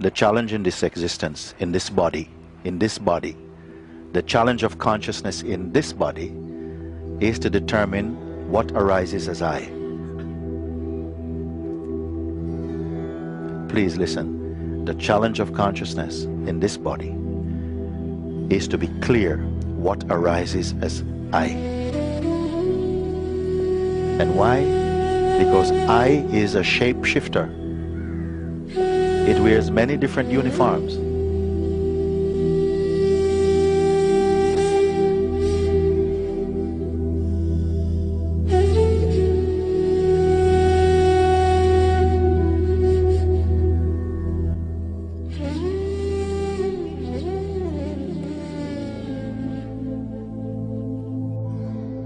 the challenge in this existence, in this body, the challenge of consciousness in this body is to determine what arises as I. Please listen. The challenge of consciousness in this body is to be clear what arises as I. And why? Because I is a shapeshifter. It wears many different uniforms.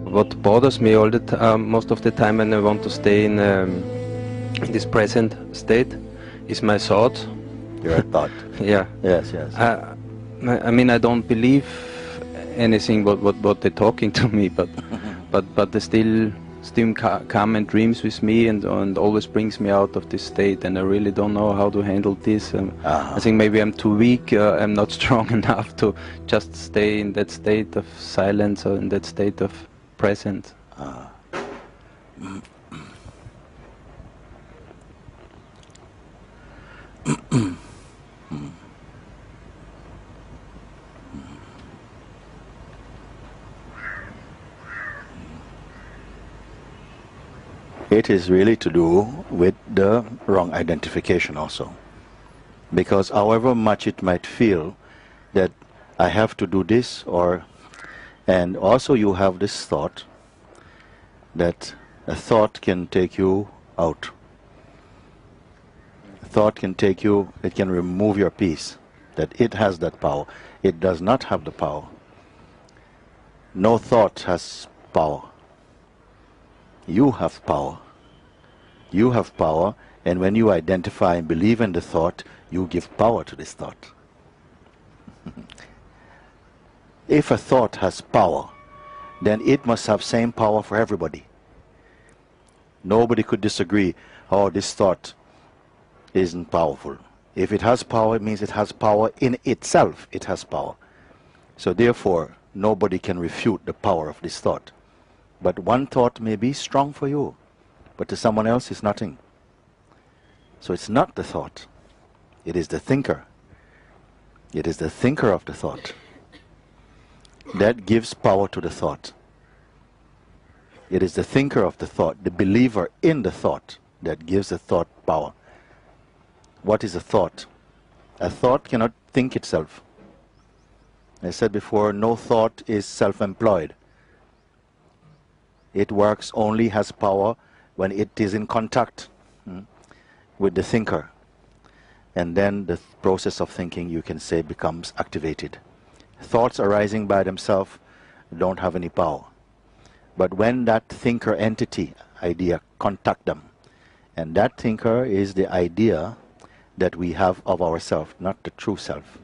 What bothers me all the most of the time when I want to stay in this present state is my thought. Your thought. Yeah. Yes, yes. I mean, I don't believe anything what they're talking to me, but they still come and dreams with me and always brings me out of this state, and I really don't know how to handle this. I think maybe I'm too weak. I'm not strong enough to just stay in that state of silence or in that state of present. It is really to do with the wrong identification also. Because however much it might feel that I have to do this, and also you have this thought that a thought can take you out. A thought can take you, it can remove your peace, that it has that power. It does not have the power. No thought has power. You have power. You have power, and when you identify and believe in the thought, you give power to this thought. If a thought has power, then it must have same power for everybody. Nobody could disagree, oh, this thought isn't powerful. If it has power, it means it has power in itself. It has power. So therefore, nobody can refute the power of this thought. But one thought may be strong for you, but to someone else it's nothing. So it's not the thought. It is the thinker. It is the thinker of the thought that gives power to the thought. It is the thinker of the thought, the believer in the thought, that gives the thought power. What is a thought? A thought cannot think itself. I said before, no thought is self-employed. It works only, has power, when it is in contact with the thinker. And then the process of thinking, you can say, becomes activated. Thoughts arising by themselves don't have any power. But when that thinker entity, idea, contact them, and that thinker is the idea that we have of ourselves, not the true self.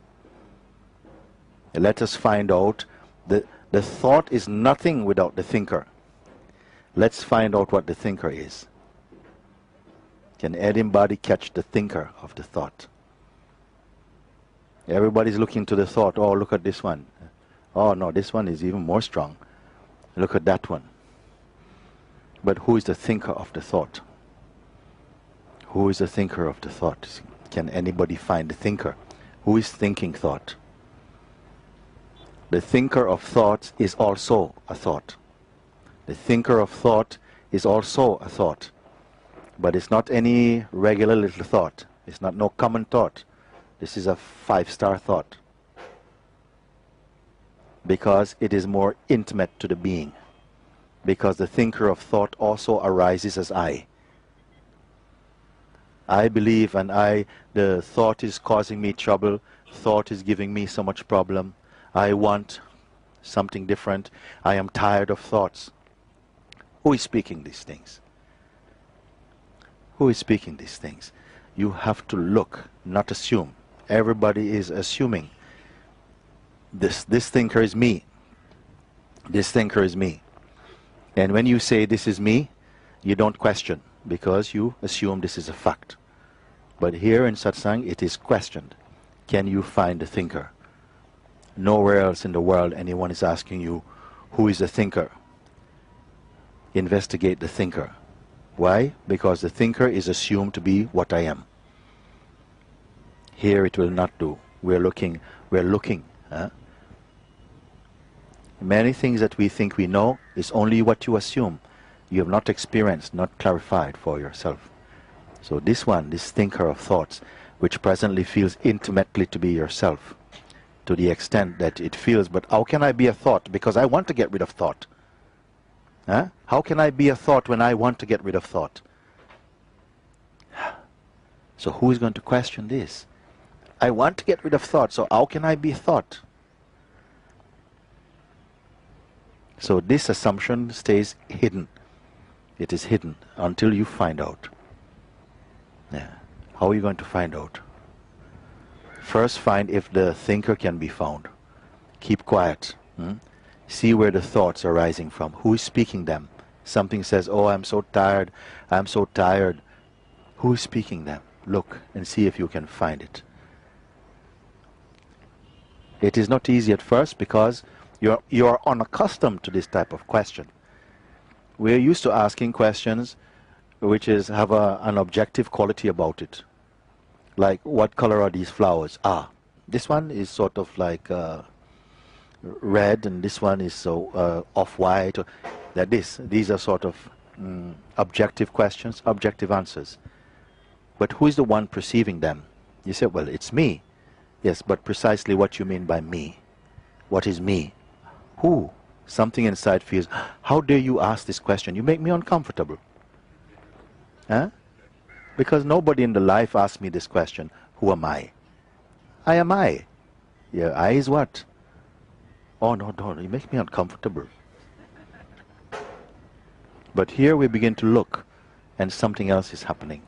Let us find out that the thought is nothing without the thinker. Let's find out what the thinker is. Can anybody catch the thinker of the thought? Everybody's looking to the thought, oh, look at this one. Oh, no, this one is even more strong. Look at that one. But who is the thinker of the thought? Who is the thinker of the thought? Can anybody find the thinker? Who is thinking thought? The thinker of thoughts is also a thought. The thinker of thought is also a thought. But it's not any regular little thought. It's not no common thought. This is a 5-star thought. Because it is more intimate to the being. Because the thinker of thought also arises as I. I believe, and the thought is causing me trouble. Thought is giving me so much problem. I want something different. I am tired of thoughts. Who is speaking these things? Who is speaking these things? You have to look, not assume. Everybody is assuming. This thinker is me. This thinker is me. And when you say this is me, you don't question, because you assume this is a fact. But here in satsang it is questioned. Can you find the thinker? Nowhere else in the world anyone is asking you, who is the thinker? Investigate the thinker. Why? Because the thinker is assumed to be what I am. Here it will not do. We're looking. Huh? Many things that we think we know is only what you assume. You have not experienced, not clarified for yourself. So this one, this thinker of thoughts, which presently feels intimately to be yourself, to the extent that it feels, but how can I be a thought? Because I want to get rid of thought. Huh? How can I be a thought when I want to get rid of thought? So who is going to question this? I want to get rid of thought, so how can I be a thought? So this assumption stays hidden. It is hidden until you find out. Yeah. How are you going to find out? First, find if the thinker can be found. Keep quiet. See where the thoughts are rising from. Who is speaking them? Something says, oh, I'm so tired. I'm so tired. Who is speaking them? Look and see if you can find it. It is not easy at first because you're unaccustomed to this type of question. We're used to asking questions which have an objective quality about it. Like, what color are these flowers? Ah, this one is sort of like red, and this one is so off-white. These are sort of objective questions, objective answers. But who is the one perceiving them? You say, well, it's me. Yes, but precisely what you mean by me. What is me? Who? Something inside feels, how dare you ask this question? You make me uncomfortable. Huh? Because nobody in the life asks me this question, who am I? I am I. Yeah, I is what? Oh, no, you make me uncomfortable. But here we begin to look, and something else is happening.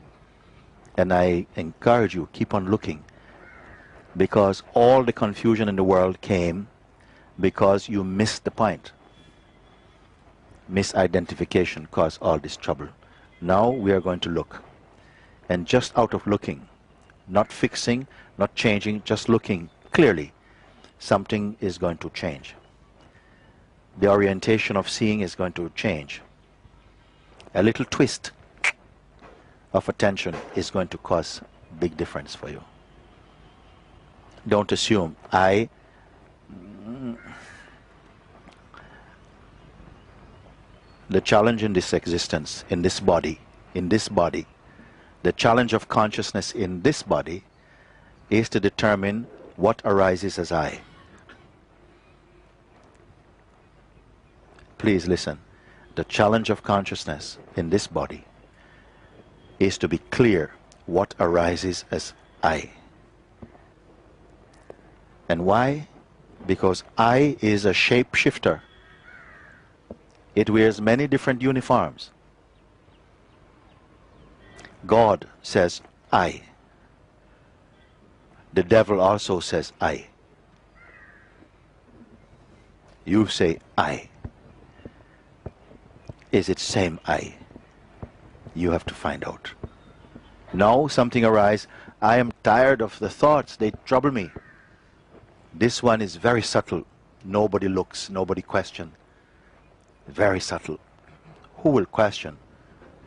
And I encourage you, keep on looking. Because all the confusion in the world came because you missed the point. Misidentification caused all this trouble. Now we are going to look. And just out of looking, not fixing, not changing, just looking clearly, something is going to change. The orientation of seeing is going to change. A little twist of attention is going to cause big difference for you. Don't assume, the challenge in this existence, in this body, the challenge of consciousness in this body is to determine what arises as I. Please listen. The challenge of consciousness in this body is to be clear what arises as I. And why? Because I is a shapeshifter. It wears many different uniforms. God says, I. The devil also says, I. You say, I. Is it same I? You have to find out. Now something arises. I am tired of the thoughts. They trouble me. This one is very subtle. Nobody looks, nobody questions. Very subtle. Who will question?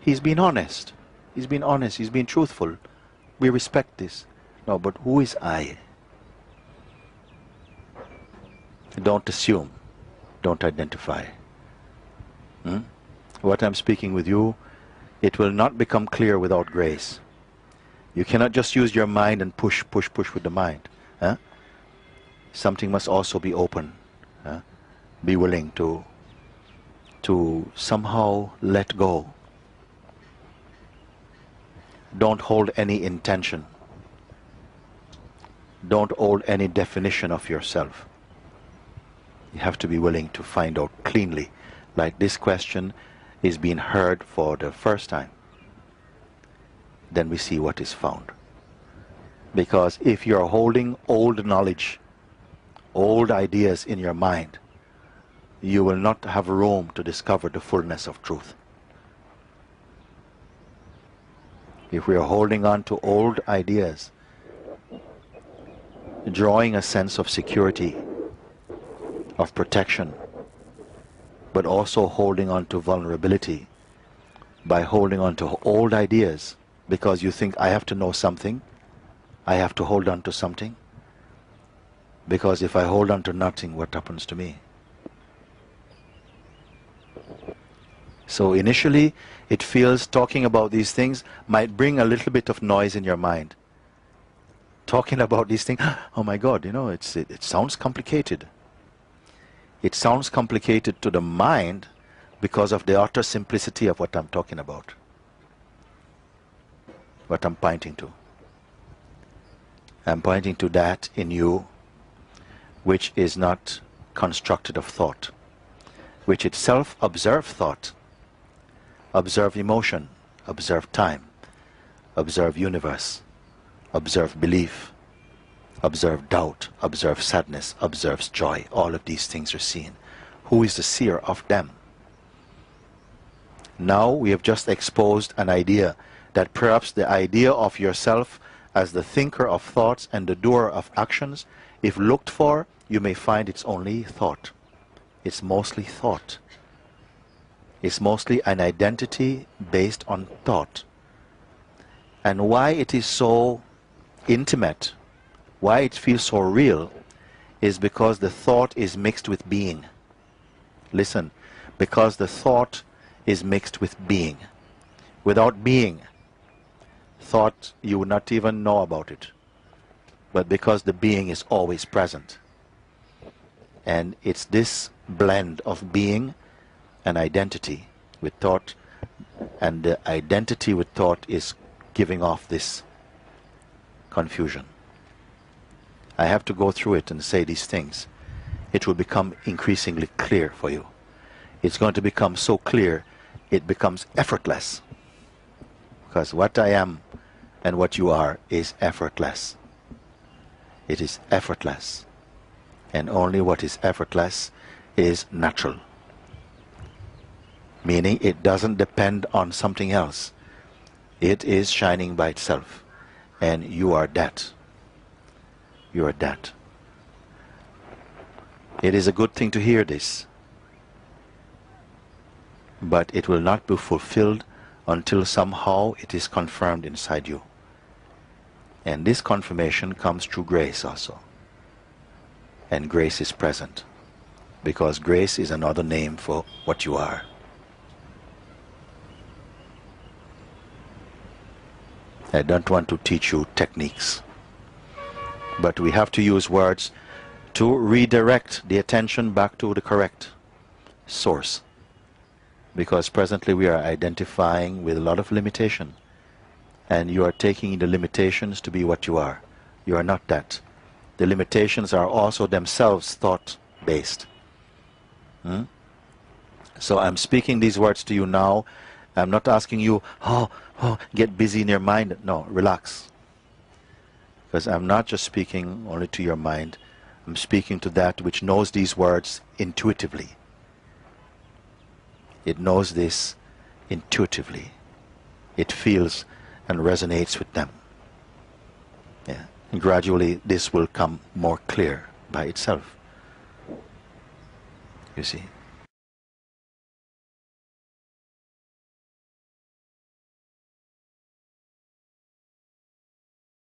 He's been honest. He's been honest. He's been truthful. We respect this. No, but who is I? Don't assume. Don't identify. What I'm speaking with you, it will not become clear without grace. You cannot just use your mind and push with the mind. Something must also be open. Be willing to somehow let go. Don't hold any intention. Don't hold any definition of yourself. You have to be willing to find out cleanly, like this question is being heard for the first time. Then we see what is found. Because if you're holding old knowledge, old ideas in your mind, you will not have room to discover the fullness of truth. if we are holding on to old ideas, drawing a sense of security, of protection, but also holding on to vulnerability by holding on to old ideas because you think I have to know something, I have to hold on to something, because if I hold on to nothing, what happens to me? So initially it feels talking about these things might bring a little bit of noise in your mind. Talking about these things, oh my God, you know, it sounds complicated. It sounds complicated to the mind because of the utter simplicity of what I'm talking about, what I'm pointing to. I'm pointing to that in you which is not constructed of thought, which itself observe thought, observe emotion, observe time, observe universe, observe belief, observe doubt, observe sadness, observes joy. All of these things are seen. Who is the seer of them? Now we have just exposed an idea that perhaps the idea of yourself as the thinker of thoughts and the doer of actions, if looked for, you may find it's only thought. It's mostly thought. It's mostly an identity based on thought. And why it is so intimate, why it feels so real, is because the thought is mixed with being. Listen, because the thought is mixed with being. Without being, thought, you would not even know about it. But because the being is always present. And it's this blend of being and identity with thought, and the identity with thought is giving off this confusion. I have to go through it and say these things. It will become increasingly clear for you. It's going to become so clear, it becomes effortless. Because what I am and what you are is effortless. It is effortless. And only what is effortless is natural. Meaning it doesn't depend on something else. It is shining by itself. And you are that. You are that. It is a good thing to hear this. But it will not be fulfilled until somehow it is confirmed inside you. And this confirmation comes through grace also. And grace is present. Because grace is another name for what you are. I don't want to teach you techniques. But we have to use words to redirect the attention back to the correct source. Because presently we are identifying with a lot of limitation. And you are taking the limitations to be what you are. You are not that. The limitations are also themselves thought-based. So I'm speaking these words to you now. I'm not asking you, get busy in your mind. No, relax. Because I'm not just speaking only to your mind. I'm speaking to that which knows these words intuitively. It knows this intuitively. It feels and resonates with them. Yeah. And gradually this will come more clear by itself. You see.